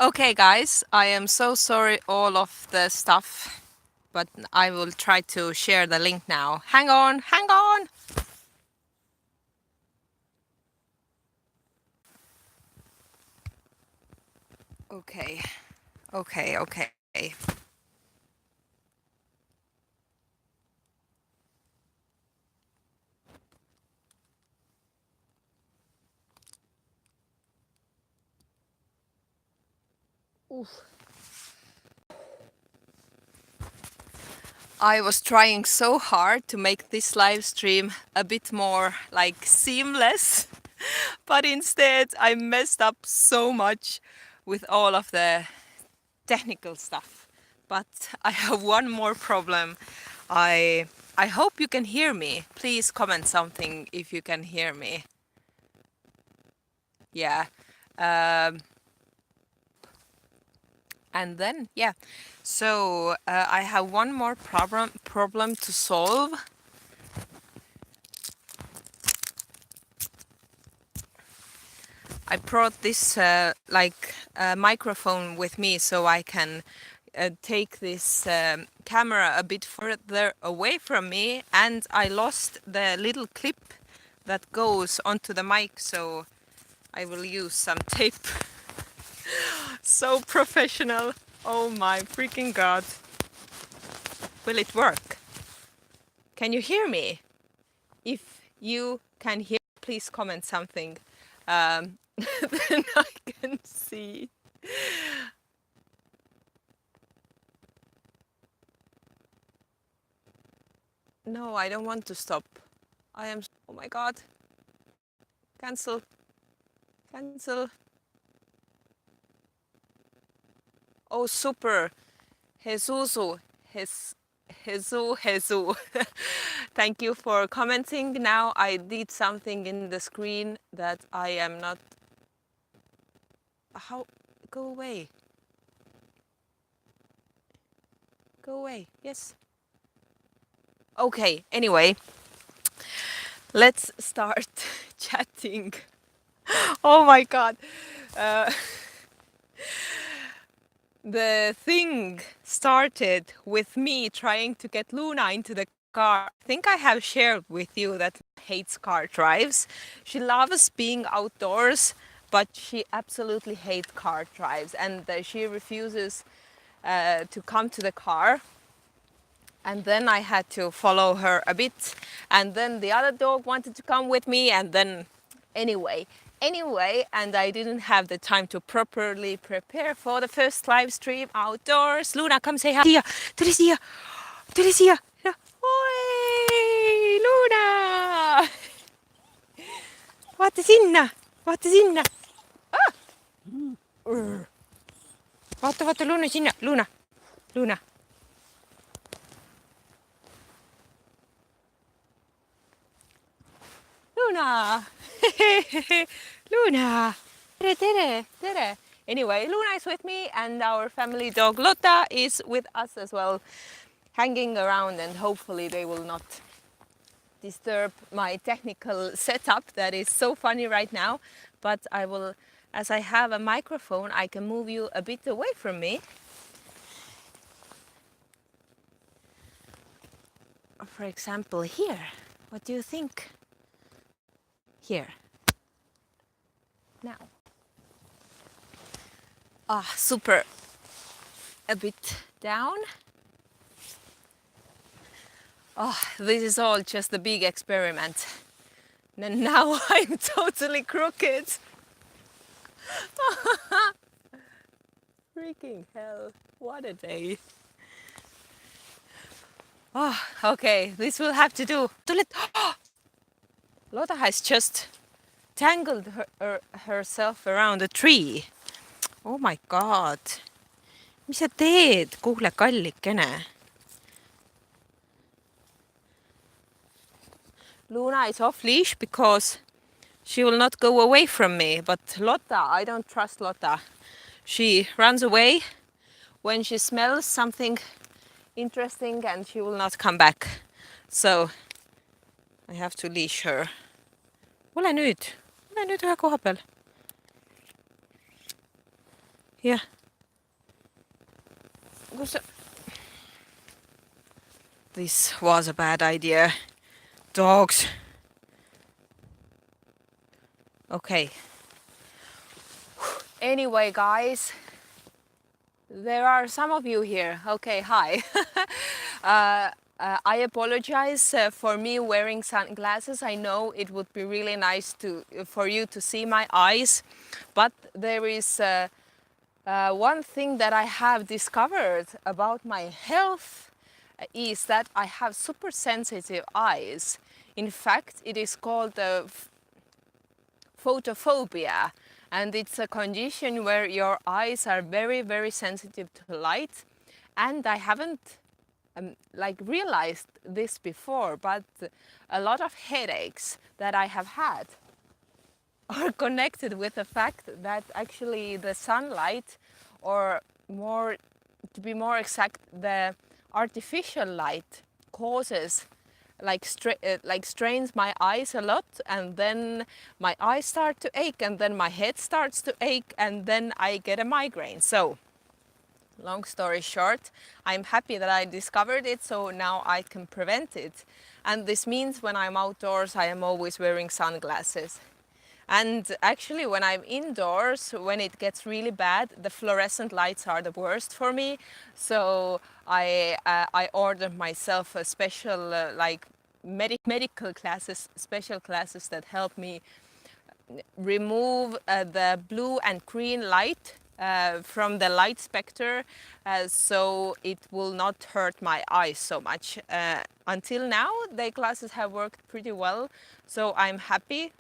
Okay, guys, I am so sorry all of the stuff, but I will try to share the link now. Hang on, hang on. Okay, okay. Oof. I was trying so hard to make this live stream a bit more like seamless, but instead I messed up so much with all of the technical stuff. But I have one more problem. I I hope you can hear me. Please comment something if you can hear me. Yeah. Um, and then yeah. So I have one more problem to solve. I brought this microphone with me so I can take this camera a bit further away from me, and I lost the little clip that goes onto the mic, so I will use some tape. So professional. Oh my freaking god. Will it work? Can you hear me? If you can hear, please comment something. Then I can see. No, I don't want to stop. I am. Oh my god. Cancel. Cancel. Oh, super. Jesusu. Jesus. Thank you for commenting. Now I did something in the screen that I am not. How? Go away. Go away. Yes. Okay, anyway, let's start chatting. Oh my god. Uh, the thing started with me trying to get Luna into the car. I think I have shared with you that Luna hates car drives. She loves being outdoors, but she absolutely hates car drives, and she refuses to come to the car. And then I had to follow her a bit, and then the other dog wanted to come with me, and then anyway, and I didn't have the time to properly prepare for the first live stream outdoors. Luna, come say hi. Teresia, Teresia. Oi, Luna! Vaata sinna, vaata sinna. Ah! Vaata, vaata Luna sinna, Luna, Luna. Luna! Luna! Tere, tere, tere. Anyway, Luna is with me, and our family dog Lotta is with us as well, hanging around, and hopefully they will not disturb my technical setup that is so funny right now. But I will, as I have a microphone, I can move you a bit away from me. For example, here. What do you think? Here. Now. Ah, super. A bit down. Oh, this is all just a big experiment. And now I'm totally crooked. Freaking hell, what a day. Oh, okay, this will have to do. Lotta has just tangled herself around a tree. Oh my god. Mis sa teed, kuule kallikene? Luna is off leash because she will not go away from me. But Lotta, I don't trust Lotta. She runs away when she smells something interesting and she will not come back. So I have to leash her. Ole nüüd ühe koha peal. Yeah. This was a bad idea. Dogs. Okay. Anyway, guys, there are some of you here. Okay, hi. I apologize for me wearing sunglasses. I know it would be really nice for you to see my eyes, but there is one thing that I have discovered about my health is that I have super sensitive eyes. In fact, it is called photophobia, and it's a condition where your eyes are very, very sensitive to light. And I haven't realized this before, but a lot of headaches that I have had are connected with the fact that actually the sunlight, or more to be more exact, the artificial light causes strains my eyes a lot, and then my eyes start to ache, and then my head starts to ache, and then I get a migraine. So long story short, I'm happy that I discovered it, so now I can prevent it. And this means when I'm outdoors, I am always wearing sunglasses. And actually, when I'm indoors, when it gets really bad, the fluorescent lights are the worst for me. So I ordered myself a special medical classes, special classes that help me remove the blue and green light from the light spectre, so it will not hurt my eyes so much. Until now, the classes have worked pretty well, so I'm happy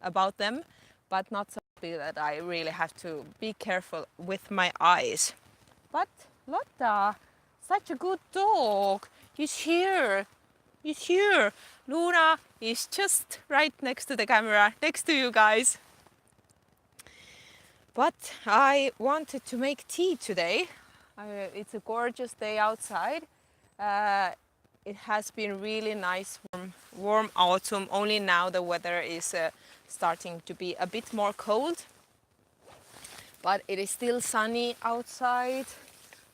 about them, but not so happy that I really have to be careful with my eyes. But Lotta, such a good dog, he's here. He's here. Luna is just right next to the camera, next to you guys. But I wanted to make tea today. It's a gorgeous day outside. It has been really nice, warm autumn. Only now the weather is starting to be a bit more cold. But it is still sunny outside.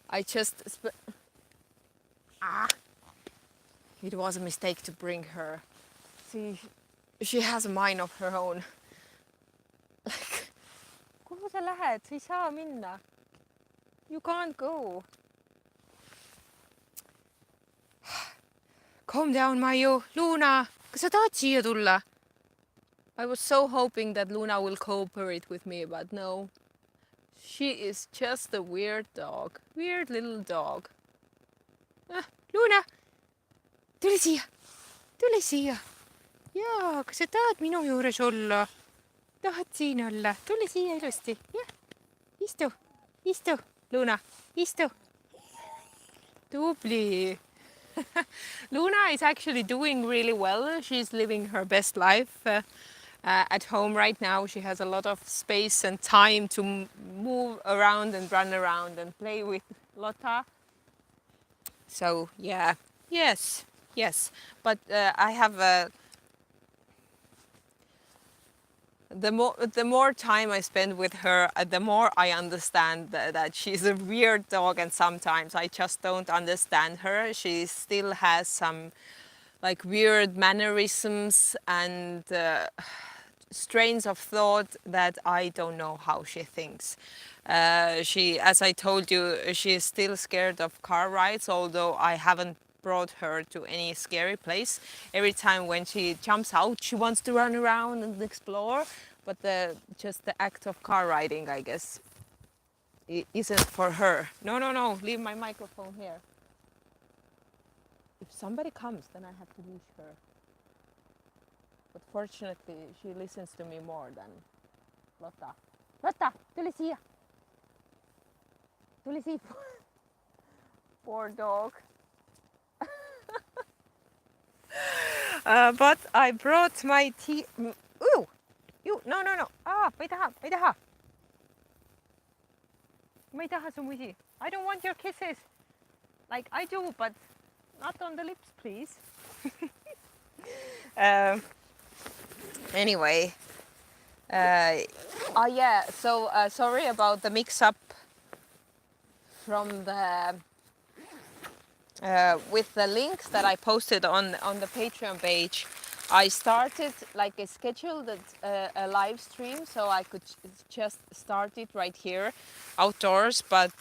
I just... It was a mistake to bring her. See, she has a mind of her own. Kuhu sa lähed? Sa ei saa minna. You can't go. Calm down, Maiu. Luna, kas sa tahad siia tulla? I was so hoping that Luna will cooperate with me, but no. She is just a weird dog. Weird little dog. Luna! Tule siia! Tule siia! Jaa, kas sa tahad minu juures olla? Tahad siin olla? Tule siia ilusti. Jah. Istu. Istu. Luna, istu. Tubli. Luna is actually doing really well. She's living her best life at home right now. She has a lot of space and time to move around and run around and play with Lotta. So yeah, yes. But I have the more time I spend with her, the more I understand that she's a weird dog, and sometimes I just don't understand her. She still has some like weird mannerisms and strains of thought that I don't know how she thinks. As I told you, she is still scared of car rides, although I haven't brought her to any scary place. Every time when she jumps out, she wants to run around and explore, but just the act of car riding, I guess, isn't for her. No, leave my microphone here. If somebody comes, then I have to leash her. But fortunately, she listens to me more than Lotta. Lotta, tule siia! Tule siia! Poor dog. But I brought my tea. Ooh! No. Ma ei taha. Ma ei taha su musi. I don't want your kisses. Like I do, but not on the lips, please. Anyway. Yeah, so sorry about the mix-up from the with the links that I posted on the Patreon page. I started like a scheduled a live stream, so I could just start it right here outdoors, but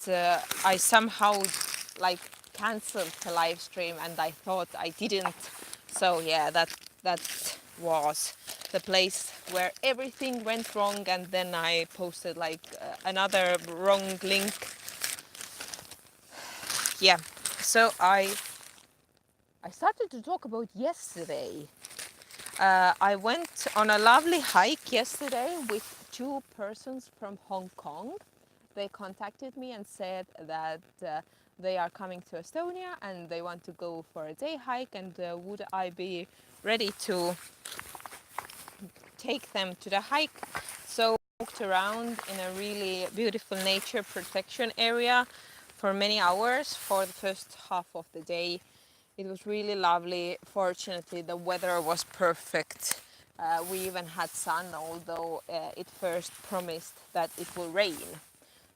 I somehow like cancelled the live stream and I thought I didn't. So yeah, that was the place where everything went wrong, and then I posted like another wrong link. Yeah, so I started to talk about yesterday. I went on a lovely hike yesterday with two persons from Hong Kong. They contacted me and said that they are coming to Estonia and they want to go for a day hike, and would I be ready to take them to the hike. So I walked around in a really beautiful nature protection area for many hours for the first half of the day. It was really lovely. Fortunately, the weather was perfect. We even had sun, although it first promised that it will rain.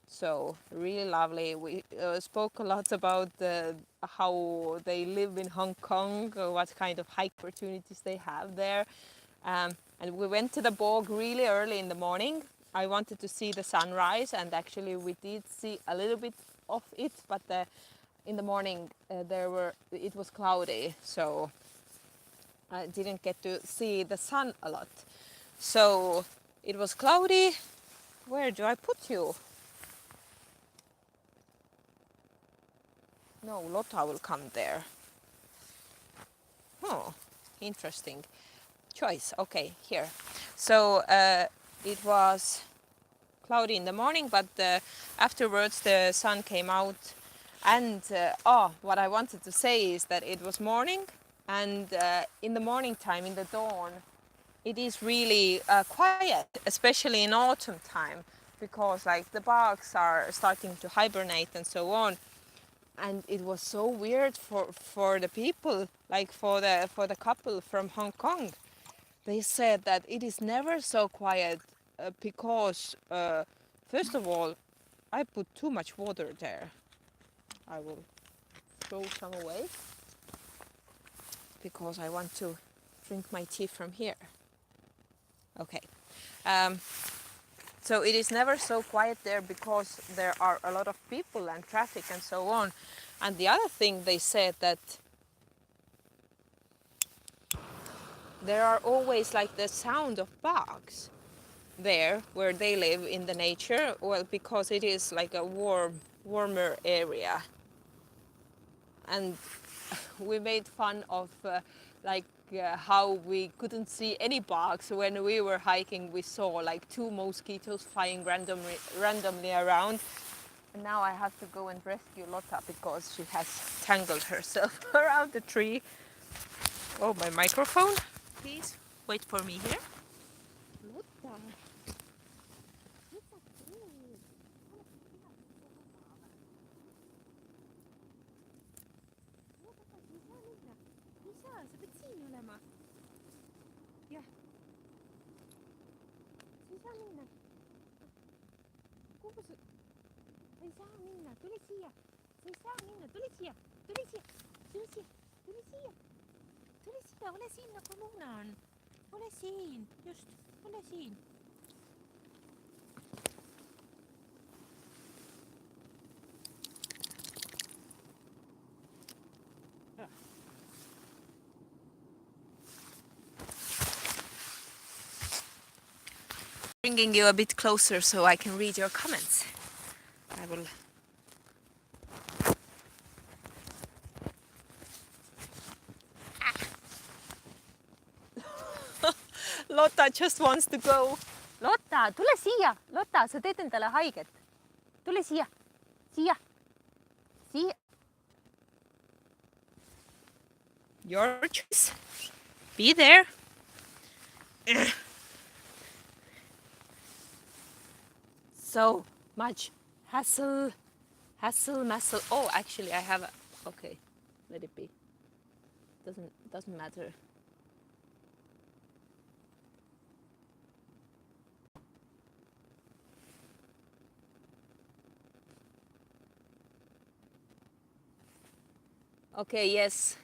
So really lovely. We spoke a lot about how they live in Hong Kong, what kind of hike opportunities they have there. And we went to the bog really early in the morning. I wanted to see the sunrise, and actually we did see a little bit of it, but in the morning it was cloudy, so I didn't get to see the sun a lot. So it was cloudy. Where do I put you? No, Lotta will come there. Oh, interesting choice. Okay, here. So it was cloudy in the morning, but afterwards the sun came out. And what I wanted to say is that it was morning, and in the morning time, in the dawn, it is really quiet, especially in autumn time, because like the bugs are starting to hibernate and so on. And it was so weird for the people, like for the couple from Hong Kong. They said that it is never so quiet because first of all, I put too much water there. I will throw some away because I want to drink my tea from here. Okay. So it is never so quiet there because there are a lot of people and traffic and so on. And the other thing they said that there are always like the sound of bugs there where they live in the nature. Well, because it is like a warmer area. And we made fun of how we couldn't see any bugs when we were hiking. We saw like two mosquitoes flying randomly around. And now I have to go and rescue Lotta because she has tangled herself around the tree. Oh, my microphone. Please wait for me here. Lotta. Sä pead siin olema. Jah. Sa ei saa minna. Kuhu sa... Sa ei saa minna. Tule siia. Sa ei saa minna. Tule siia. Tule siia. Tule siia. Tule siia. Tule siia. Ole siin nagu Luna on. Ole siin. Just. Ole siin. Bringing you a bit closer so I can read your comments. I will. Lotta just wants to go. Lotta, tule siia. Lotta, sa teed endale haiget. Tule siia. Siia. Siia. Your choice. Be there. So much hassle, muscle. Oh, actually, I have a. Okay, let it be. Doesn't matter. Okay, yes.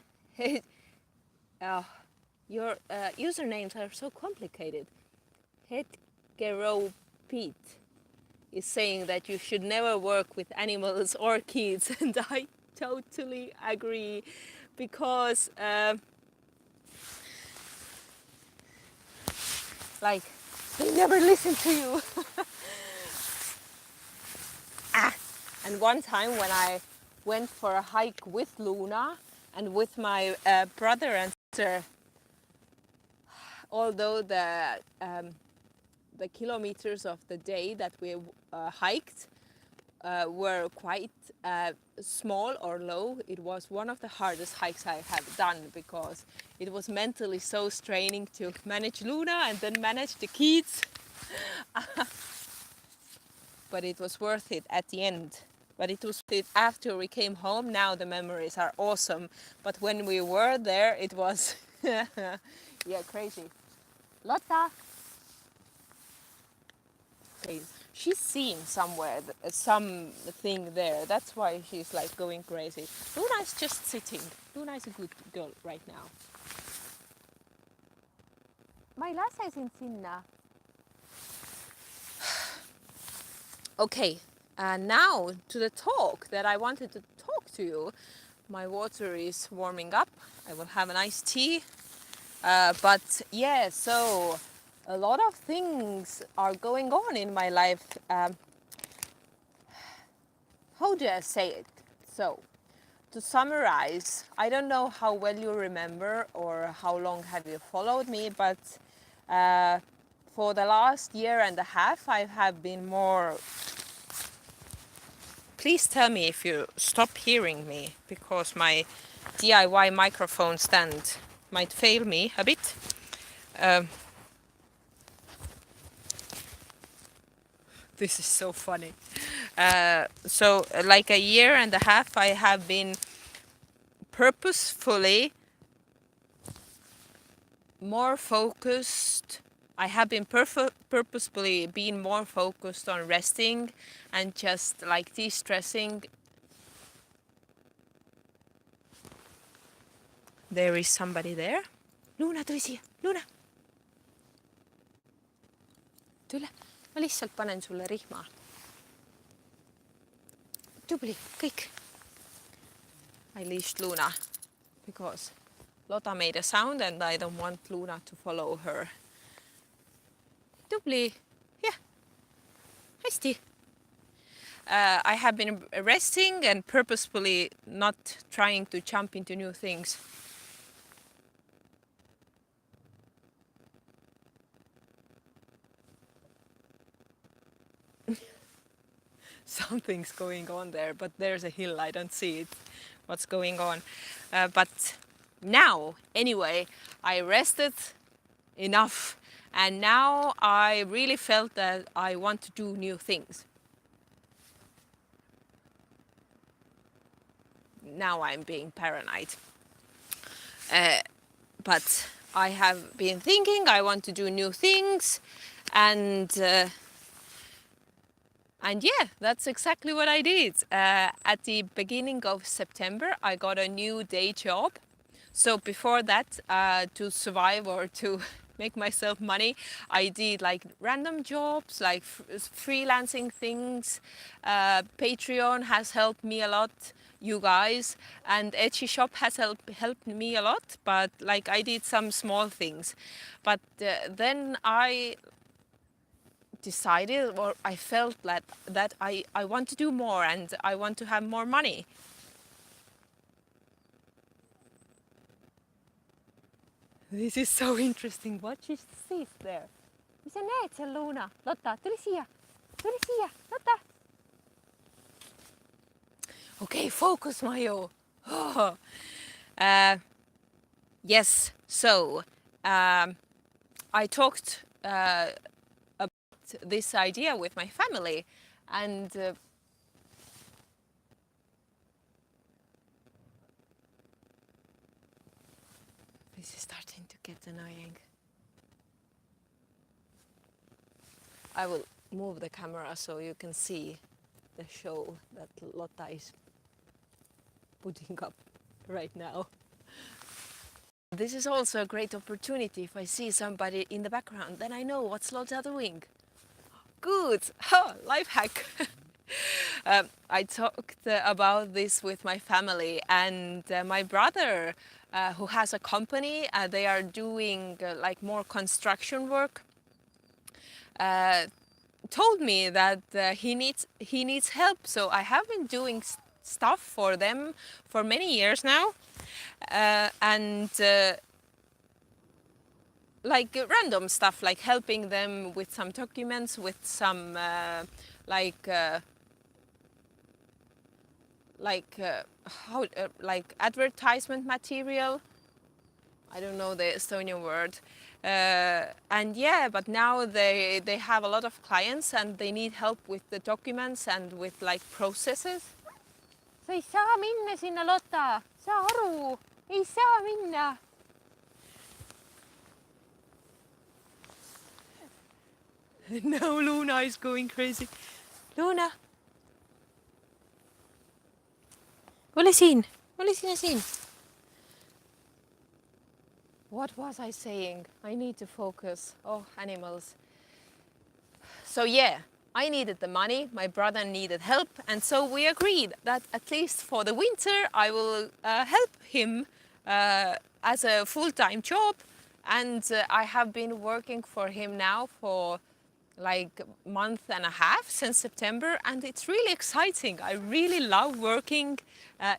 uh, your usernames are so complicated. Hetgero Pete is saying that you should never work with animals or kids, and I totally agree because, like, they never listen to you. And one time when I went for a hike with Luna and with my brother and sister, although the kilometers of the day that we hiked were quite small or low, it was one of the hardest hikes I have done because it was mentally so straining to manage Luna and then manage the kids. But it was worth it at the end. But it was it after we came home. Now the memories are awesome. But when we were there, it was yeah, crazy. Lotta, okay, she's seeing somewhere something there. That's why she's like going crazy. Luna is just sitting. Luna is a good girl right now. Ma ei lase sind sinna. Okay, now to the talk that I wanted to talk to you. My water is warming up. I will have a nice tea. But yeah, so a lot of things are going on in my life. How do I say it? So, to summarize, I don't know how well you remember or how long have you followed me, but for the last year and a half, I have been more. Please tell me if you stop hearing me because my DIY microphone stand might fail me a bit. This is so funny. So, like a year and a half, I have been purposefully more focused. I have been purposefully being more focused on resting and just like de-stressing. There is somebody there. Luna, tule siia. Luna. Tule. Ma lihtsalt panen sulle rihma. Tubli, kõik. I leashed Luna because Lotta made a sound and I don't want Luna to follow her. Tubli. Yeah. Hästi. I have been resting and purposefully not trying to jump into new things. Something's going on there, but there's a hill. I don't see it. What's going on? But now, anyway, I rested enough, and now I really felt that I want to do new things. Now I'm being paranoid. But I have been thinking I want to do new things, and yeah, that's exactly what I did. At the beginning of September, I got a new day job. So before that, to survive or to make myself money, I did like random jobs, like freelancing things. Patreon has helped me a lot, you guys, and Etsy Shop has helped me a lot. But like I did some small things, but then I decided or I felt that I want to do more and I want to have more money. This is so interesting. What she sees there. Mis sa näed seal, Luna? Lotta, tule siia. Tule siia, Lotta. Okay, focus, Maju. Oh. Yes, so I talked about this idea with my family, and this is starting to get annoying. I will move the camera so you can see the show that Lotta is putting up. right now. This is also a great opportunity. If I see somebody in the background, then I know what slots are doing. Good. Life hack. I talked about this with my family and my brother, who has a company. They are doing like more construction work. Uh, Told me that he needs help. So I have been doing stuff for them for many years now, and like random stuff, like helping them with some documents, with some like. Like how like advertisement material. I don't know the Estonian word. And yeah, but now they have a lot of clients and they need help with the documents and with like processes. Sa ei saa minna sinna, Lotta, saa aru, ei saa minna. Now Luna is going crazy. Luna, ole siin, ole siin, siin. What was I saying? I need to focus. Oh, animals. So yeah, I needed the money, my brother needed help, and so we agreed that at least for the winter I will help him as a full-time job, and I have been working for him now for like a month and a half since September, and it's really exciting. I really love working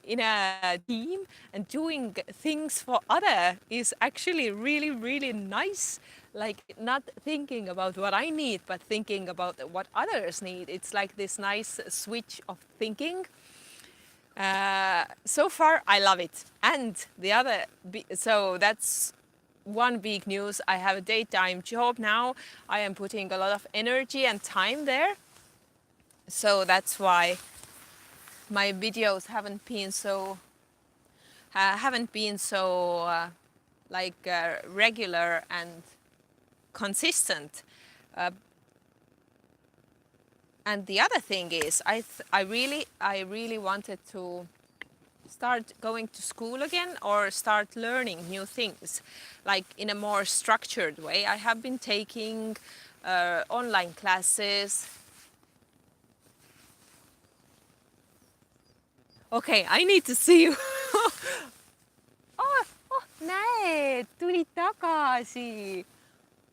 in a team, and doing things for other is actually really, really nice. Like not thinking about what I need, but thinking about what others need. It's like this nice switch of thinking. So far, I love it. And the other, so that's one big news. I have a daytime job now. I am putting a lot of energy and time there. So that's why my videos haven't been so regular and consistent. And the other thing is, I really wanted to start going to school again or start learning new things, like in a more structured way. I have been taking online classes. Okay, I need to see you. Näed, tulid tagasi.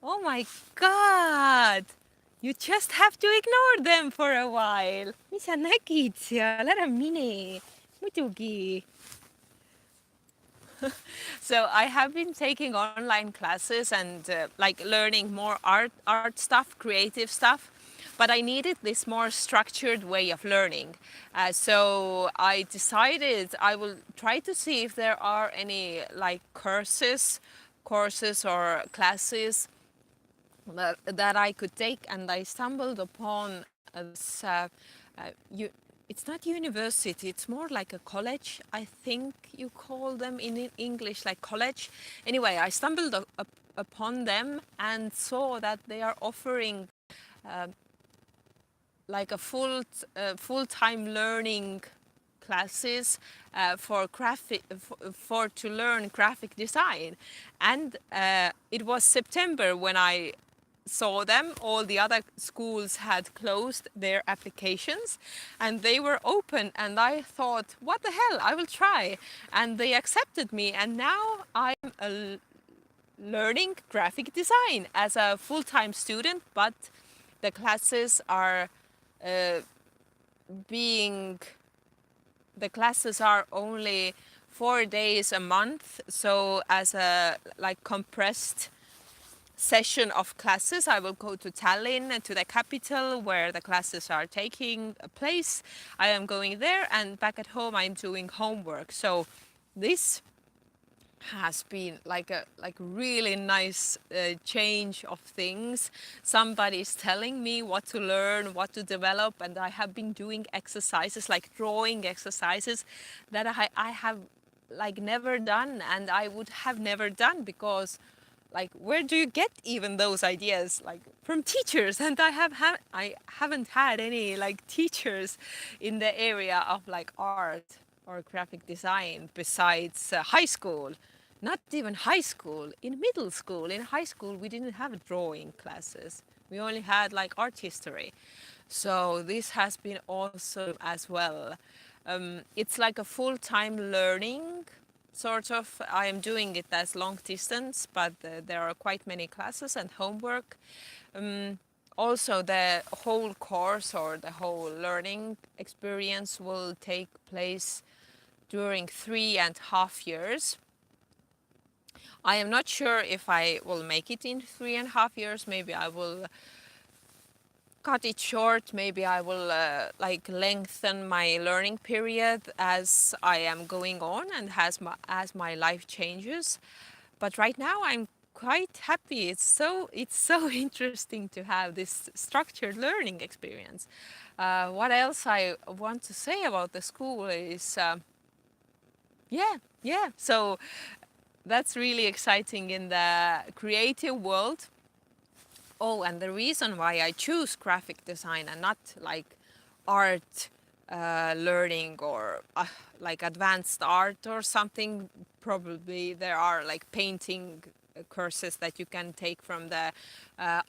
Oh my god. You just have to ignore them for a while. Mis sa nägid seal? Ära mine. Muidugi. So I have been taking online classes and like learning more art stuff, creative stuff, but I needed this more structured way of learning. So I decided I will try to see if there are any like courses or classes that I could take, and I stumbled upon this. It's not university, it's more like a college. I think you call them in English like college. Anyway, I stumbled upon them and saw that they are offering like a full-time learning classes for to learn graphic design. And it was September when I saw them. All the other schools had closed their applications and they were open, and I thought, what the hell, I will try. And they accepted me, and now I'm learning graphic design as a full-time student, but the classes are the classes are only 4 days a month, so as a like compressed session of classes, I will go to Tallinn, to the capital where the classes are taking place. I am going there, and back at home I'm doing homework. So this has been like a really nice change of things. Somebody's telling me what to learn, what to develop, and I have been doing exercises, like drawing exercises that I have like never done, and I would have never done, because like where do you get even those ideas? Like from teachers, and I haven't had any like teachers in the area of like art. or graphic design besides high school. Not even high school, in middle school. In high school, we didn't have drawing classes. We only had like art history. So this has been awesome as well. It's like a full-time learning sort of. I am doing it as long distance, but there are quite many classes and homework. Um, Also, the whole course or the whole learning experience will take place during 3.5 years. I am not sure if I will make it in 3.5 years. Maybe I will cut it short. Maybe I will like lengthen my learning period as I am going on and as my life changes. But right now I'm quite happy. It's so interesting to have this structured learning experience. What else I want to say about the school is yeah, yeah. So that's really exciting in the creative world. Oh, and the reason why I choose graphic design and not like art learning or like advanced art or something, probably there are like painting courses that you can take from the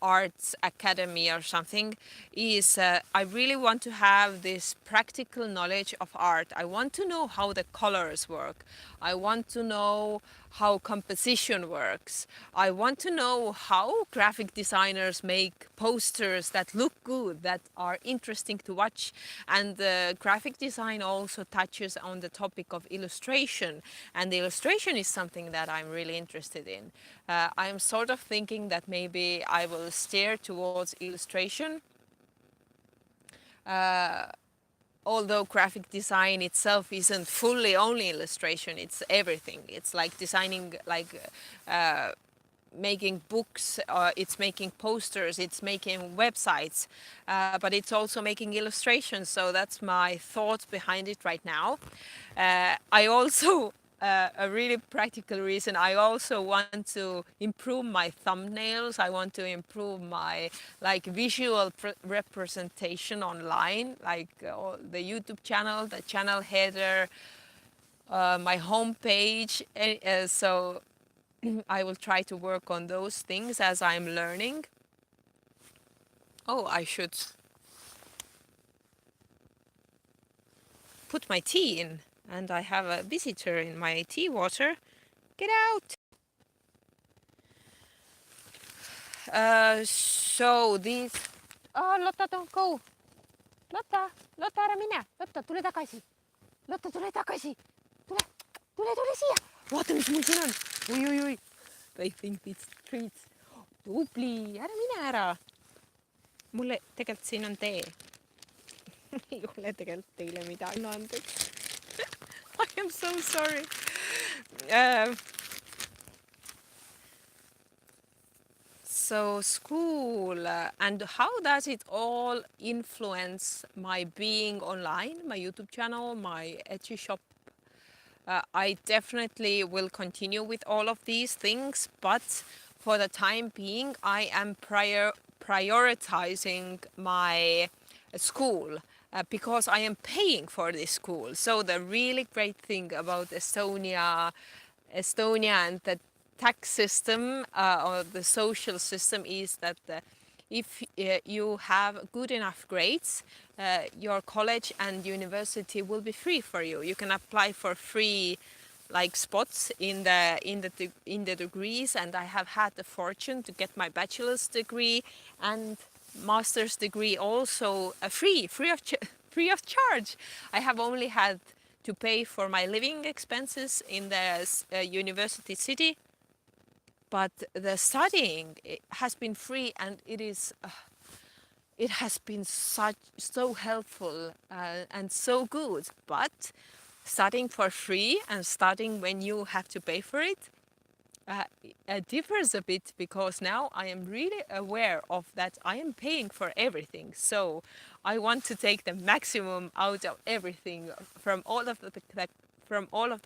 arts academy or something, is I really want to have this practical knowledge of art. I want to know how the colors work. I want to know how composition works. I want to know how graphic designers make posters that look good, that are interesting to watch. And graphic design also touches on the topic of illustration. And the illustration is something that I'm really interested in. I'm sort of thinking that maybe I will steer towards illustration. Although graphic design itself isn't fully only illustration, it's everything. It's like designing, like making books, it's making posters, it's making websites, but it's also making illustrations. So that's my thought behind it right now. I also a really practical reason. I also want to improve my thumbnails. I want to improve my like visual representation online, like the YouTube channel, the channel header, my homepage. So I will try to work on those things as I'm learning. Oh, I should put my tea in, and I have a visitor in my tea water. Get out! So these... Oh, Lotta, don't go! Lotta, Lotta, ära mine! Lotta, tule tagasi! Lotta, tule tagasi! Tule siia! Vaata, mis mul siin on! Oi! They think it's treats. Tubli, ära mine ära! Mulle tegelikult siin on tee. Ei ole tegelikult teile midagi. No andeks. I am so sorry. So school, and how does it all influence my being online, my YouTube channel, my Etsy shop? I definitely will continue with all of these things, but for the time being, I am prioritizing my school because I am paying for this school. So the really great thing about Estonia and the tax system or the social system is that if you have good enough grades, your college and university will be free for you. You can apply for free like spots in the degrees, and I have had the fortune to get my bachelor's degree and master's degree also free of charge. I have only had to pay for my living expenses in the university city, but the studying has been free, and it has been so helpful and so good. But studying for free and studying when you have to pay for it differs a bit, because now I am really aware of that I am paying for everything. So I want to take the maximum out of everything, from all of the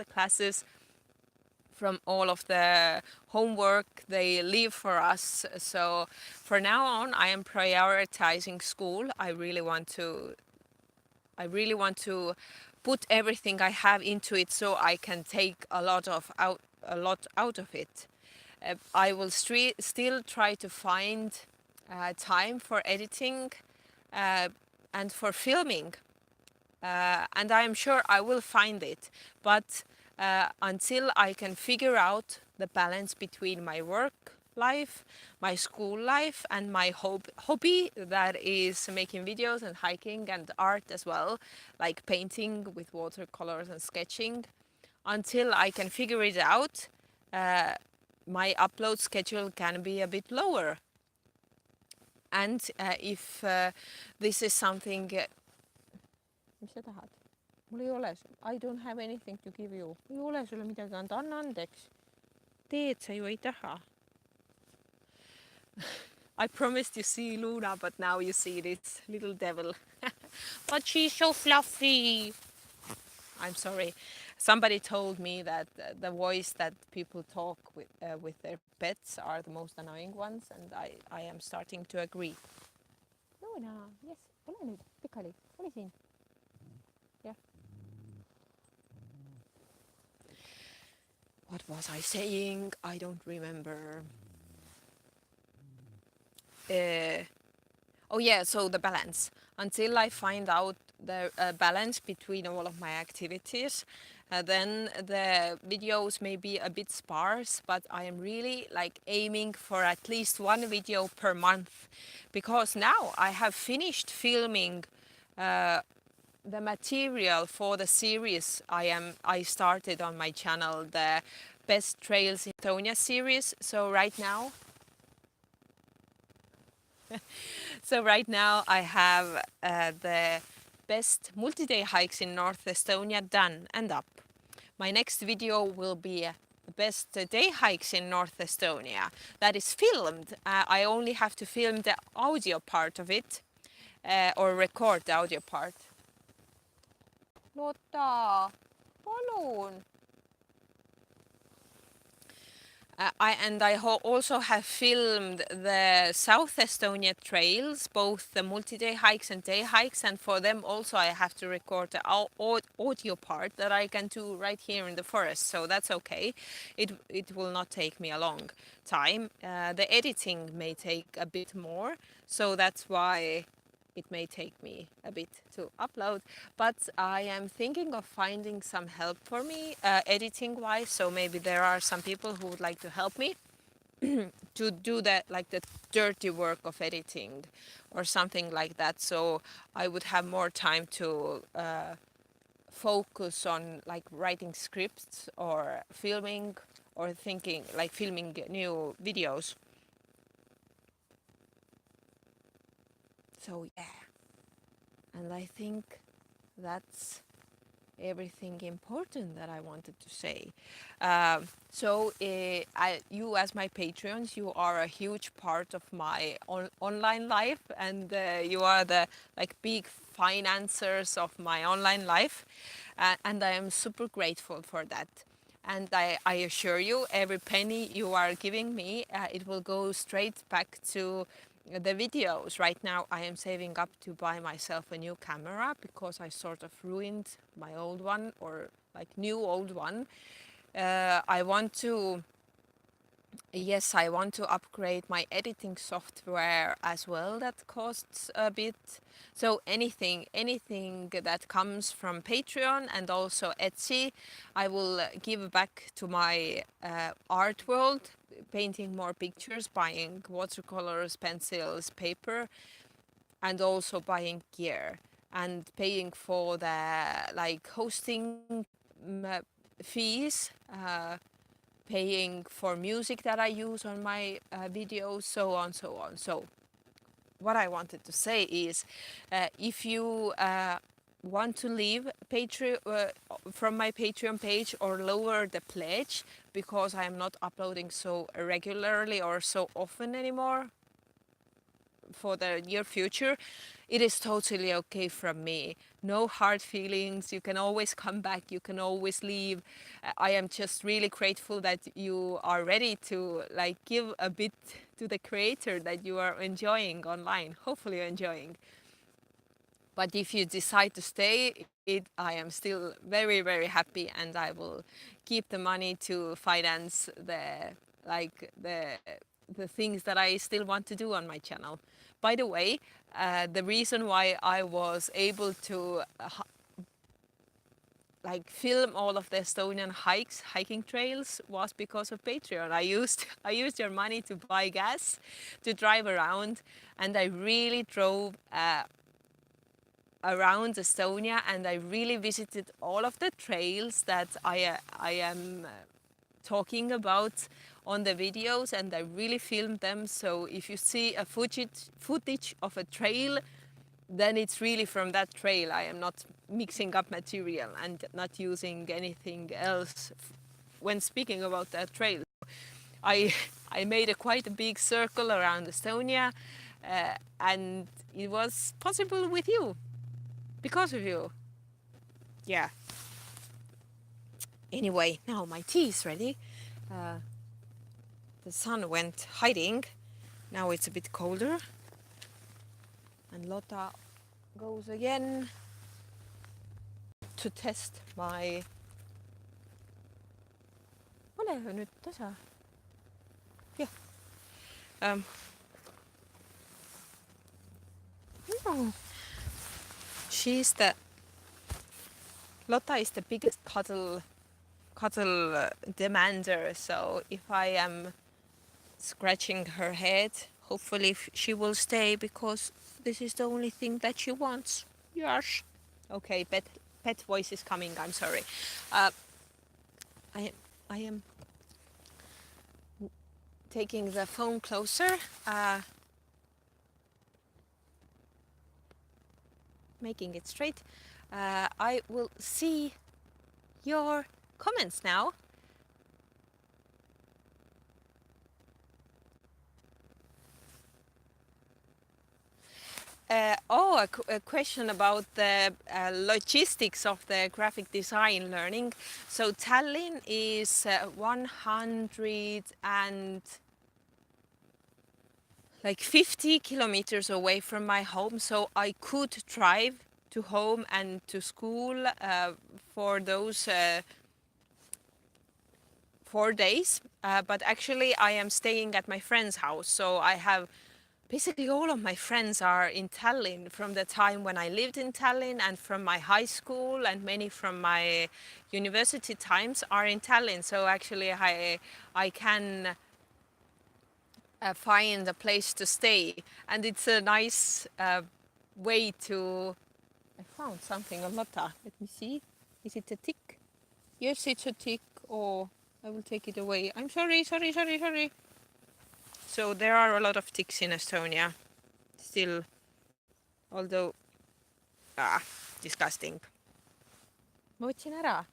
classes, from all of the homework they leave for us. So for now on, I am prioritizing school. I really want to put everything I have into it so I can take a lot out of it. I will still try to find time for editing uh, and for filming, and I am sure I will find it. But until I can figure out the balance between my work life, my school life, and my hobby, that is making videos and hiking and art as well, like painting with watercolors and sketching, until I can figure it out, uh, my upload schedule can be a bit lower. And if this is something mis sa tahad? Mul ei ole, I don't have anything to give you. Ei ole sulle midagi anda, anna andeks. Teed sa ju ei taha. I promised you see Luna, but now you see this little devil. But she's so fluffy. I'm sorry. Somebody told me that the voice that people talk with their pets are the most annoying ones, and I am starting to agree. Luna, yes, ole nüüd pikali, ole siin. Yeah. What was I saying? I don't remember. Oh yeah, so the balance. Until I find out the balance between all of my activities, then the videos may be a bit sparse, but I am really like aiming for at least one video per month, because now I have finished filming the material for the series I started on my channel, the Best Trails in Estonia series. So right now I have the best multi-day hikes in North Estonia done and up. My next video will be best day hikes in North Estonia. That is filmed. I only have to film the audio part of it, or record the audio part. Lotta, palun. I also have filmed the South Estonia trails, both the multi-day hikes and day hikes, and for them also I have to record the audio part that I can do right here in the forest, so that's okay. It will not take me a long time. The editing may take a bit more, so that's why it may take me a bit to upload, but I am thinking of finding some help for me editing wise, so maybe there are some people who would like to help me to do that, like the dirty work of editing or something like that, so I would have more time to focus on like writing scripts or filming or thinking like filming new videos. So yeah, and I think that's everything important that I wanted to say. You as my patrons, you are a huge part of my online life, and you are the like big financiers of my online life, and I am super grateful for that. And I assure you, every penny you are giving me, it will go straight back to the videos. Right now I am saving up to buy myself a new camera because I sort of ruined my old one, or like new old one. I want to Yes, I want to upgrade my editing software as well. That costs a bit. So anything that comes from Patreon and also Etsy, I will give back to my art world, painting more pictures, buying watercolors, pencils, paper, and also buying gear and paying for the like hosting fees. Paying for music that I use on my videos, so on, so on. So what I wanted to say is, if you want to leave from my Patreon page or lower the pledge because I am not uploading so regularly or so often anymore for the near future, it is totally okay from me. No hard feelings. You can always come back. You can always leave. I am just really grateful that you are ready to like give a bit to the creator that you are enjoying online. Hopefully you're enjoying. But if you decide to stay, I am still very, very happy, and I will keep the money to finance the things that I still want to do on my channel. By the way, the reason why I was able to film all of the Estonian hiking trails was because of Patreon. I used your money to buy gas to drive around, and I really drove around Estonia, and I really visited all of the trails that I am talking about on the videos, and I really filmed them. So if you see a footage of a trail, then it's really from that trail. I am not mixing up material and not using anything else when speaking about that trail. I I made quite a big circle around Estonia, and it was possible with you, because of you. Yeah. Anyway, now my tea is ready. The sun went hiding. Now it's a bit colder. And Lotta goes again to test my... Ole nyt tasa. Yeah. No. Lotta is the biggest cuddle demander, so if I am scratching her head, hopefully she will stay, because this is the only thing that she wants. Yes. Okay, pet voice is coming. I'm sorry. I am taking the phone closer, making it straight. I will see your comments now. A question about the logistics of the graphic design learning. So Tallinn is 150 kilometers away from my home, so I could drive to home and to school for those 4 days. But actually I am staying at my friend's house, so I have basically all of my friends are in Tallinn from the time when I lived in Tallinn, and from my high school, and many from my university times are in Tallinn. So actually I can find a place to stay, and it's a nice way to... I found something on Lotta. Let me see. Is it a tick? Yes, it's a tick. Oh, I will take it away. I'm sorry. So there are a lot of ticks in Estonia still, although disgusting. Ma võtsin ära.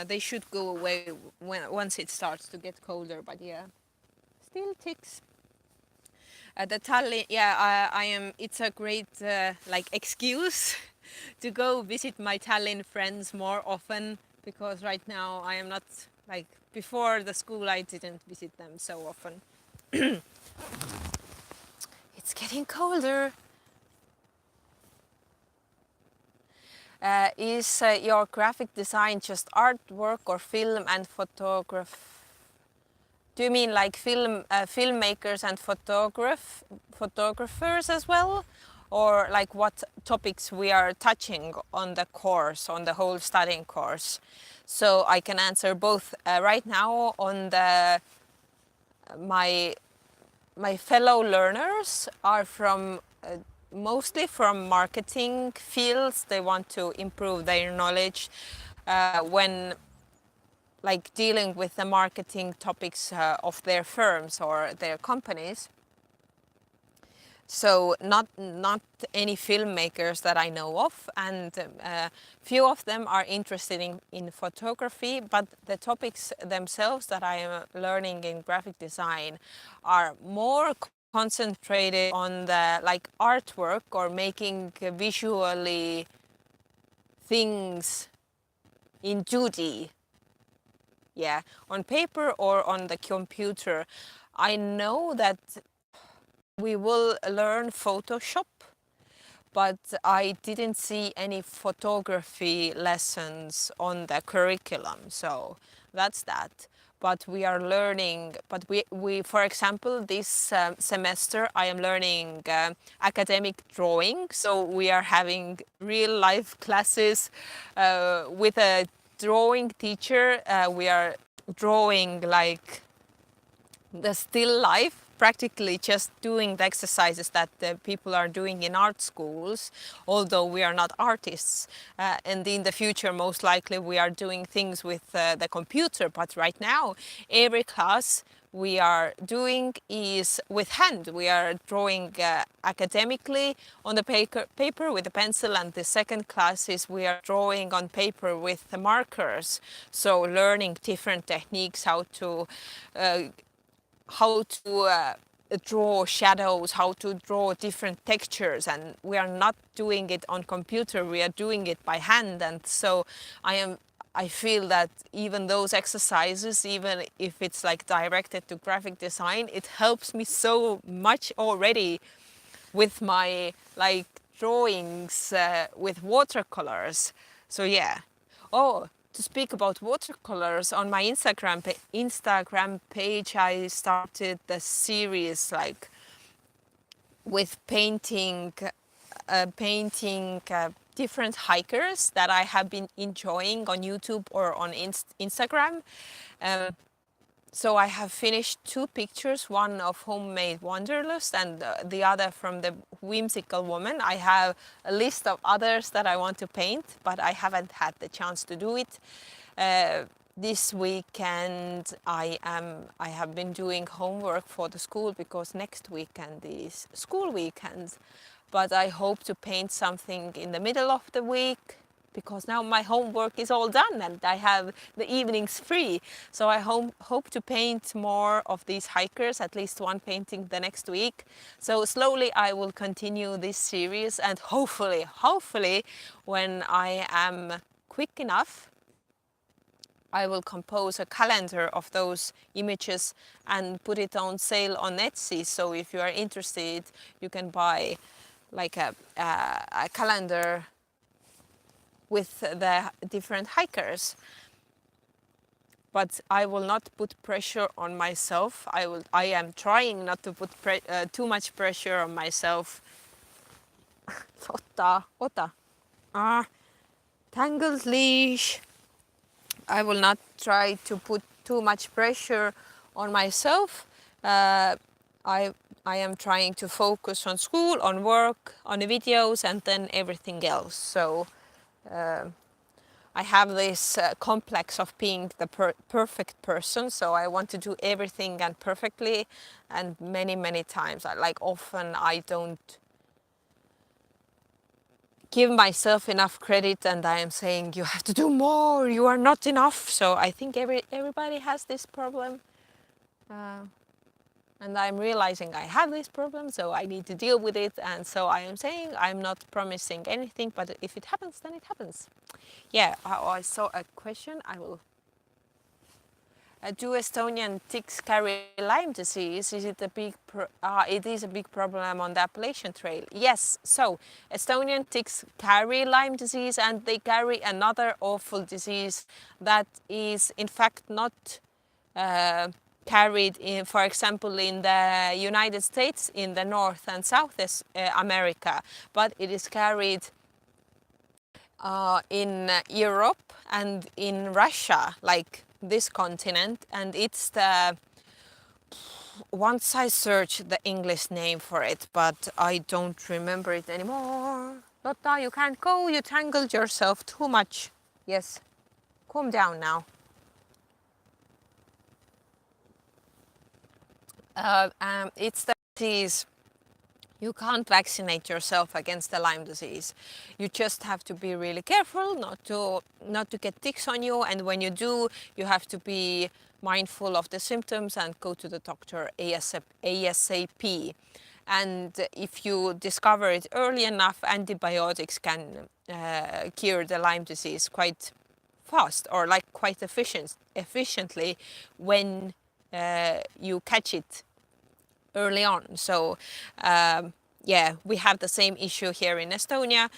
They should go away once it starts to get colder, but yeah, still ticks. The Tallinn, yeah, I am. It's a great excuse to go visit my Tallinn friends more often, because right now I am not before the school. I didn't visit them so often. It's getting colder. Is your graphic design just artwork or film and photography? Do you mean like filmmakers and photographers as well? Or like what topics we are touching on the course, on the whole studying course? So I can answer both. Right now on my fellow learners are from mostly from marketing fields. They want to improve their knowledge when dealing with the marketing topics of their firms or their companies. So not any filmmakers that I know of, and few of them are interested in photography, but the topics themselves that I am learning in graphic design are more concentrated on the artwork or making visually things in 2D. Yeah, on paper or on the computer. I know that we will learn Photoshop, but I didn't see any photography lessons on the curriculum. So that's that. But we are learning, but we for example, this semester I am learning academic drawing. So we are having real life classes with a drawing teacher. We are drawing like the still life, practically just doing the exercises that the people are doing in art schools, although we are not artists. And in the future, most likely we are doing things with the computer. But right now, every class we are doing is with hand. We are drawing academically on the paper with a pencil, and the second class is we are drawing on paper with the markers. So learning different techniques, uh, how to draw shadows, how to draw different textures, and we are not doing it on computer, we are doing it by hand. And so I feel that even those exercises, even if it's like directed to graphic design, it helps me so much already with my like drawings with watercolors. So yeah. Oh, to speak about watercolors, on my Instagram page, I started the series like with painting different hikers that I have been enjoying on YouTube or on Instagram. Um, so I have finished two pictures, one of Homemade Wanderlust and the other from the Whimsical Woman. I have a list of others that I want to paint, but I haven't had the chance to do it. This weekend I have been doing homework for the school because next weekend is school weekend. But I hope to paint something in the middle of the week, because now my homework is all done and I have the evenings free. So I hope to paint more of these hikers, at least one painting the next week. So slowly I will continue this series, and hopefully when I am quick enough, I will compose a calendar of those images and put it on sale on Etsy. So if you are interested, you can buy like a calendar with the different hikers. But I will not put pressure on myself. I am trying not to put too much pressure on myself. Ota. Tangled leash. I will not try to put too much pressure on myself. I am trying to focus on school, on work, on the videos, and then everything else. So I have this complex of being the perfect person. So I want to do everything and perfectly, and many times, like often I don't give myself enough credit, and I am saying you have to do more, you are not enough. So I think everybody has this problem, and I'm realizing I have this problem, so I need to deal with it. And so I am saying I'm not promising anything, but if it happens, then it happens. Yeah, I saw a question. I will. Do Estonian ticks carry Lyme disease? Is it a big? It is a big problem on the Appalachian Trail. Yes. So Estonian ticks carry Lyme disease, and they carry another awful disease that is, in fact, not carried in, for example, in the United States, in the North and South America, but it is carried in Europe and in Russia, like this continent. And it's the, once I searched the English name for it, but I don't remember it anymore. Lotta, you can't go, you tangled yourself too much. Yes, calm down now. It's the disease. You can't vaccinate yourself against the Lyme disease. You just have to be really careful not to get ticks on you, and when you do, you have to be mindful of the symptoms and go to the doctor ASAP. And if you discover it early enough, antibiotics can cure the Lyme disease quite fast, or like quite efficiently when you catch it early on. So yeah, we have the same issue here in Estonia.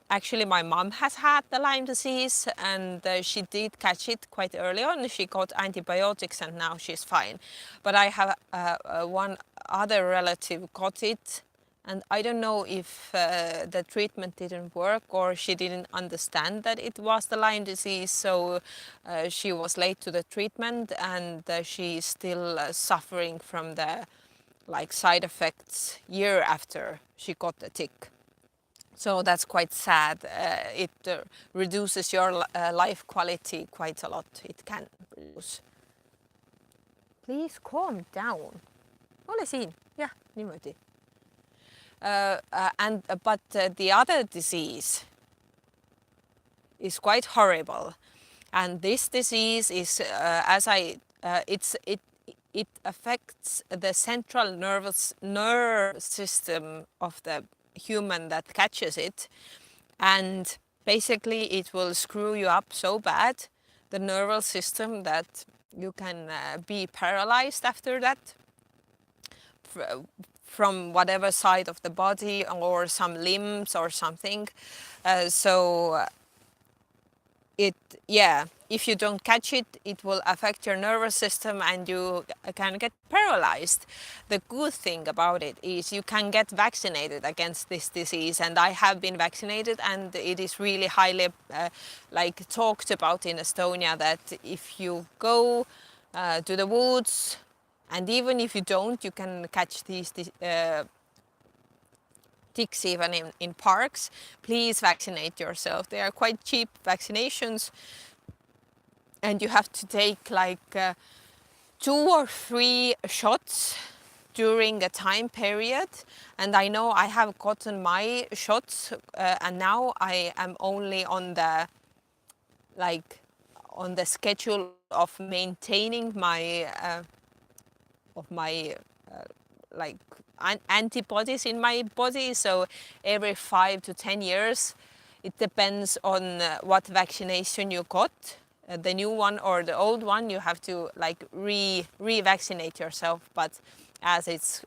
Actually, my mom has had the Lyme disease, and she did catch it quite early on. She got antibiotics and now she's fine. But I have one other relative got it, and I don't know if the treatment didn't work or she didn't understand that it was the Lyme disease. So she was late to the treatment, and she's still suffering from the like side effects year after she got the tick. So that's quite sad. It reduces your life quality quite a lot. It can reduce. Please calm down. Ole siin. Jah, niimoodi. But the other disease is quite horrible, and this disease is it affects the central nerve system of the human that catches it, and basically it will screw you up so bad, the nervous system, that you can be paralyzed after that from whatever side of the body or some limbs or something. So it, yeah, if you don't catch it, it will affect your nervous system and you can get paralyzed. The good thing about it is you can get vaccinated against this disease, and I have been vaccinated, and it is really highly like talked about in Estonia that if you go to the woods, and even if you don't, you can catch these ticks even in parks. Please vaccinate yourself. They are quite cheap vaccinations, and you have to take like 2 or 3 shots during a time period. And I know I have gotten my shots, and now I am only on the like on the schedule of maintaining my like antibodies in my body. So every 5 to 10 years, it depends on what vaccination you got, the new one or the old one. You have to like re-vaccinate yourself. But as it's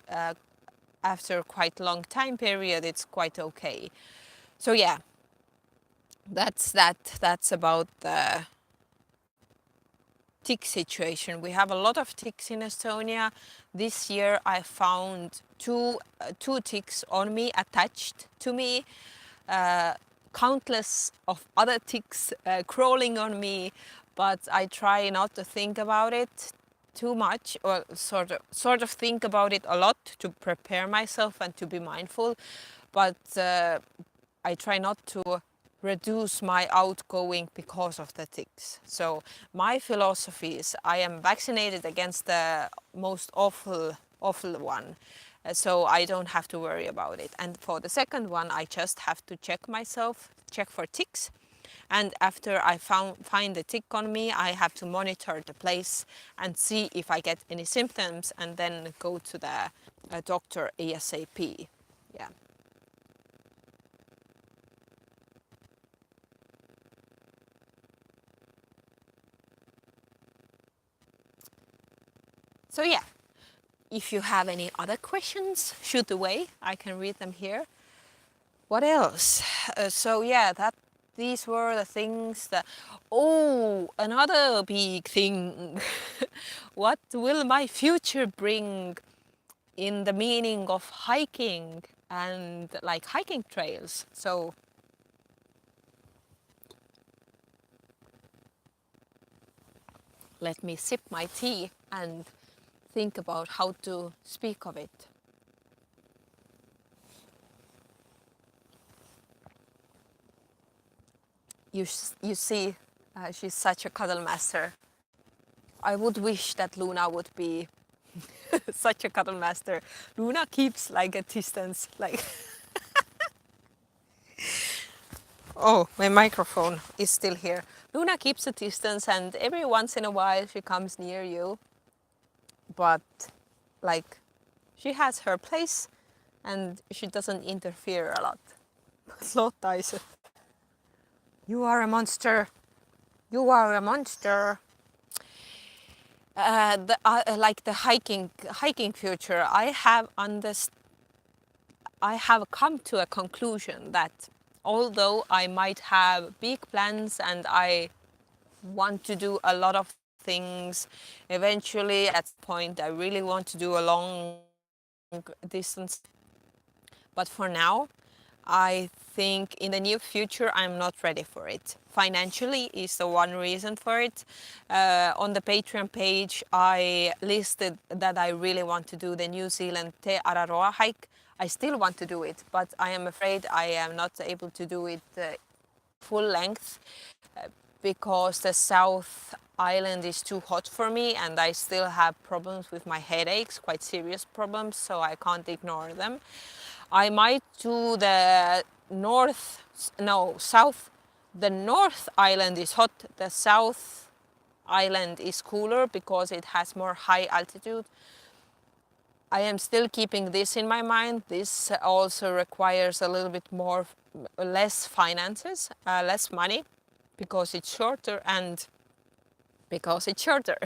after quite long time period, it's quite okay. So yeah, that's about the tick situation. We have a lot of ticks in Estonia. This year I found two ticks on me, attached to me, countless of other ticks crawling on me, but I try not to think about it too much, or sort of think about it a lot to prepare myself and to be mindful. But I try not to reduce my outgoing because of the ticks. So my philosophy is I am vaccinated against the most awful one. So I don't have to worry about it. And for the second one, I just have to check myself, check for ticks. And after I find the tick on me, I have to monitor the place and see if I get any symptoms, and then go to the doctor ASAP. Yeah. So yeah, if you have any other questions, shoot away. I can read them here. What else? So yeah, these were the things that. Oh, another big thing. What will my future bring in the meaning of hiking and like hiking trails? So let me sip my tea and think about how to speak of it. You see, she's such a cuddle master. I would wish that Luna would be such a cuddle master. Luna keeps like a distance, like. Oh, my microphone is still here. Luna keeps a distance, and every once in a while she comes near you. But like, she has her place, and she doesn't interfere a lot. Lotta is. You are a monster. You are a monster. Like the hiking future, I have I have come to a conclusion that although I might have big plans and I want to do a lot of things, eventually at some point I really want to do a long distance. But for now, I think in the near future I'm not ready for it. Financially is the one reason for it. On the Patreon page, I listed that I really want to do the New Zealand Te Araroa hike. I still want to do it, but I am afraid I am not able to do it full length because the South Island is too hot for me and I still have problems with my headaches, quite serious problems, so I can't ignore them. I might do the south. The North Island is hot, the South Island is cooler because it has more high altitude. I am still keeping this in my mind. This also requires a little bit less finances, less money, because it's shorter and because it's shorter.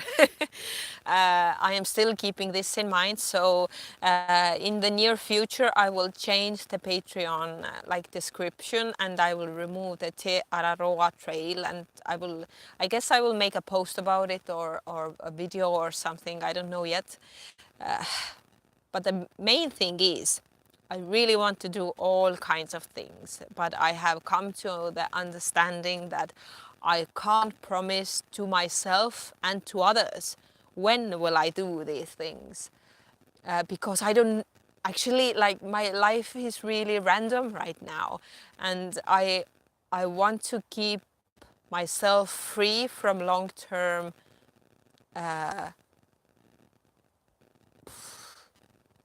I am still keeping this in mind. So in the near future, I will change the Patreon description and I will remove the Te Araroa trail, and I guess I will make a post about it or a video or something. I don't know yet. But the main thing is, I really want to do all kinds of things, but I have come to the understanding that I can't promise to myself and to others when will I do these things, because I don't actually, like, my life is really random right now, and I want to keep myself free from long-term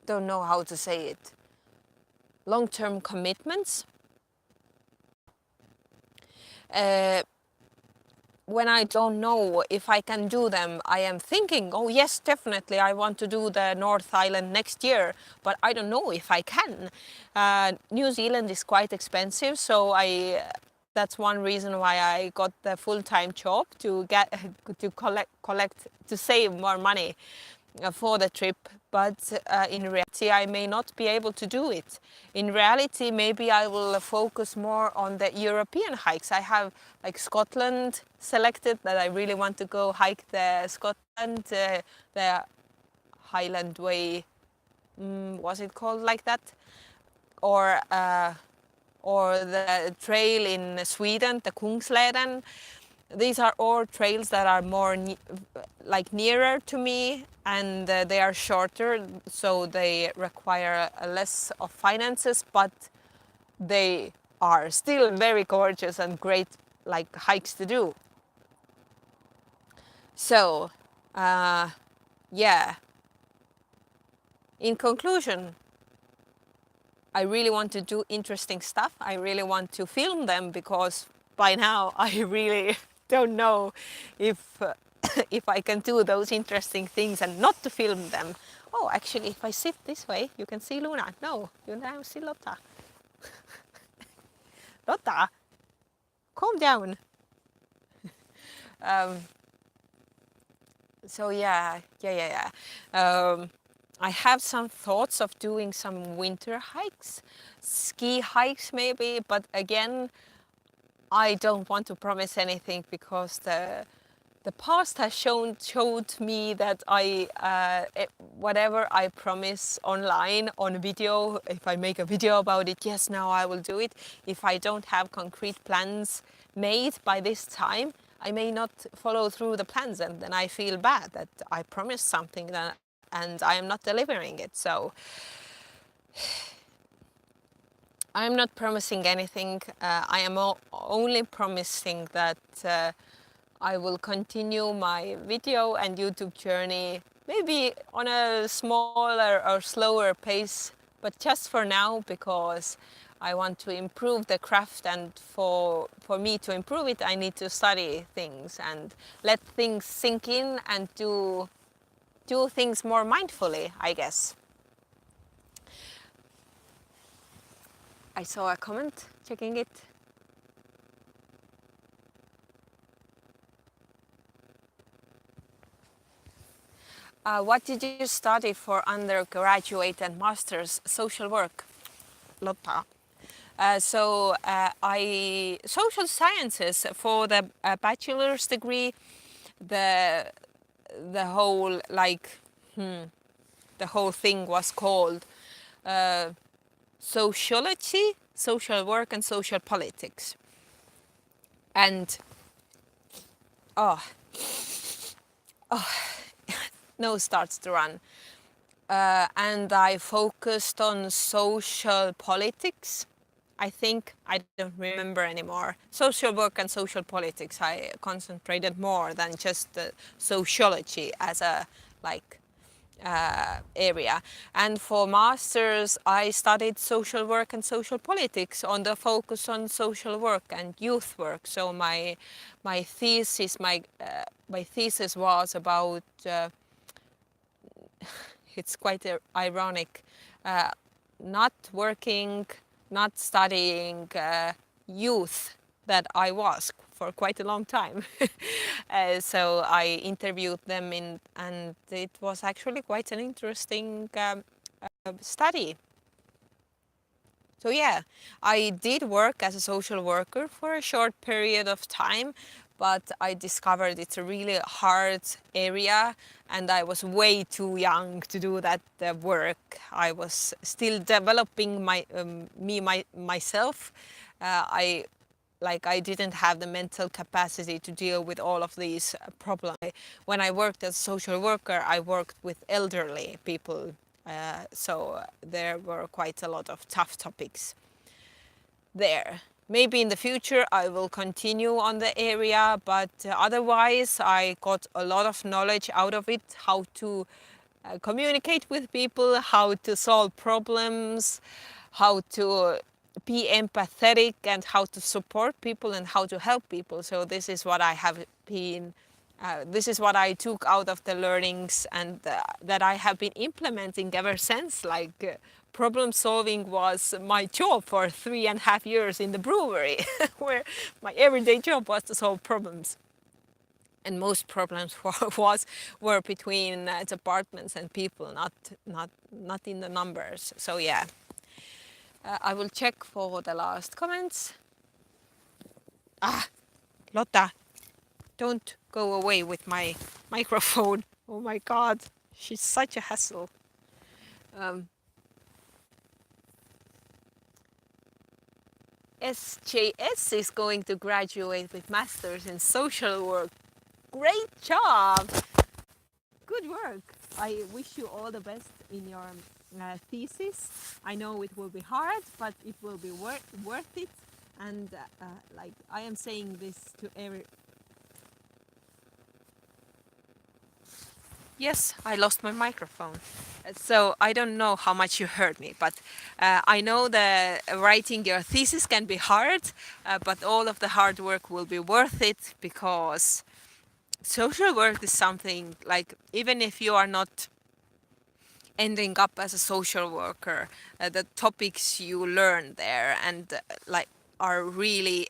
don't know how to say it, long-term commitments. When I don't know if I can do them, I am thinking, oh yes, definitely I want to do the North Island next year, but I don't know if I can. New Zealand is quite expensive, so that's one reason why I got the full-time job to collect to save more money for the trip, but in reality I may not be able to do it. In reality, maybe I will focus more on the European hikes. I have like Scotland selected, that I really want to go hike the Scotland, the Highland Way, was it called like that? Or the trail in Sweden, the Kungsleden. These are all trails that are more nearer to me, and they are shorter, so they require less of finances, but they are still very gorgeous and great hikes to do. So yeah, in conclusion, I really want to do interesting stuff. I really want to film them, because by now I really don't know if if I can do those interesting things and not to film them. Oh, actually, if I sit this way, you can see Luna. No, you now see Lotta. Lotta, calm down. So yeah. I have some thoughts of doing some winter hikes, ski hikes maybe, but again, I don't want to promise anything, because the past has showed me that whatever I promise online on video, if I make a video about it, yes, now I will do it. If I don't have concrete plans made by this time, I may not follow through the plans, and then I feel bad that I promised something and I am not delivering it. So I'm not promising anything. I am only promising that I will continue my video and YouTube journey, maybe on a smaller or slower pace, but just for now, because I want to improve the craft, and for me to improve it, I need to study things and let things sink in and do things more mindfully, I guess. I saw a comment, checking it. What did you study for undergraduate and master's social work? Lotta. I social sciences for the bachelor's degree. The the whole like the whole thing was called uh, sociology, social work, and social politics. And oh, nose starts to run. And I focused on social politics. I think I don't remember anymore. Social work and social politics. I concentrated more than just the sociology as a like area. And for masters, I studied social work and social politics on the focus on social work and youth work. So my thesis my thesis was about it's quite ironic, uh, not working, not studying youth that I was for quite a long time. So I interviewed them and it was actually quite an interesting study. So yeah, I did work as a social worker for a short period of time, but I discovered it's a really hard area and I was way too young to do that work. I was still developing myself. I I didn't have the mental capacity to deal with all of these problems. When I worked as a social worker, I worked with elderly people, so there were quite a lot of tough topics there. Maybe in the future I will continue on the area, but otherwise I got a lot of knowledge out of it, how to communicate with people, how to solve problems, how to be empathetic and how to support people and how to help people. So this is what I have been this is what I took out of the learnings and that I have been implementing ever since. Problem solving was my job for 3.5 years in the brewery, where my everyday job was to solve problems. And most problems were between departments and people, not in the numbers. So yeah, I will check for the last comments. Lotta, don't go away with my microphone. Oh my God, she's such a hassle. SJS is going to graduate with masters in social work. Great job! Good work. I wish you all the best in your thesis. I know it will be hard, but it will be worth it. And I am saying this to every. Yes, I lost my microphone. So I don't know how much you heard me, but I know that writing your thesis can be hard, but all of the hard work will be worth it because social work is something like, even if you are not ending up as a social worker, the topics you learn there and are really,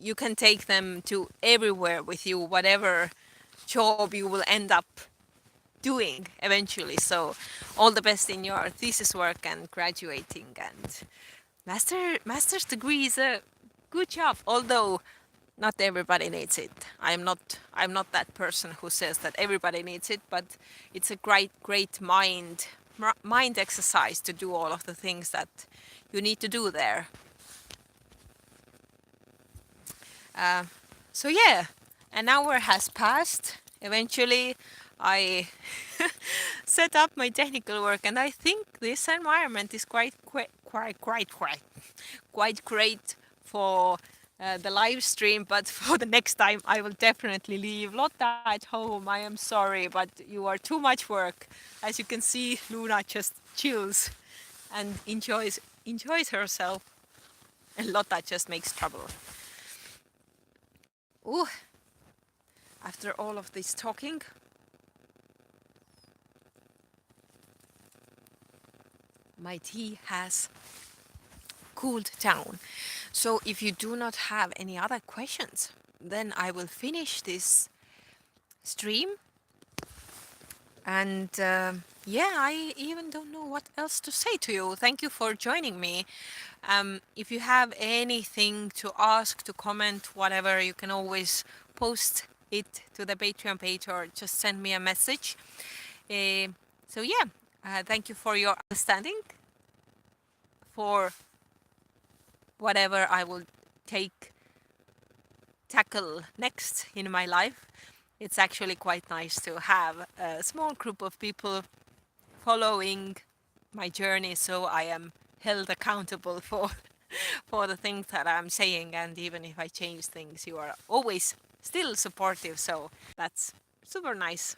you can take them to everywhere with you, whatever job you will end up doing eventually. So all the best in your thesis work and graduating, and master's degree is a good job, although not everybody needs it. I'm not that person who says that everybody needs it, but it's a great mind exercise to do all of the things that you need to do there. So yeah, an hour has passed. Eventually I set up my technical work, and I think this environment is quite great for the live stream, but for the next time I will definitely leave Lotta at home. I am sorry, but you are too much work. As you can see, Luna just chills and enjoys herself, and Lotta just makes trouble. Ooh, after all of this talking, my tea has cooled down. So if you do not have any other questions, then I will finish this stream. And yeah, I even don't know what else to say to you. Thank you for joining me. If you have anything to ask, to comment, whatever, you can always post it to the Patreon page or just send me a message. Uh, so yeah, thank you for your understanding for whatever I will take tackle next in my life. It's actually quite nice to have a small group of people following my journey, so I am held accountable for for the things that I'm saying, and even if I change things, you are always still supportive, so that's super nice.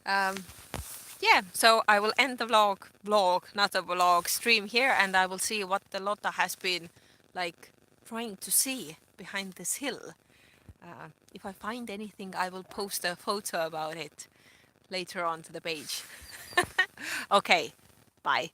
um, yeah, so I will end the not a vlog, stream here, and I will see what the Lotta has been like trying to see behind this hill. If I find anything, I will post a photo about it later on to the page. Okay, bye.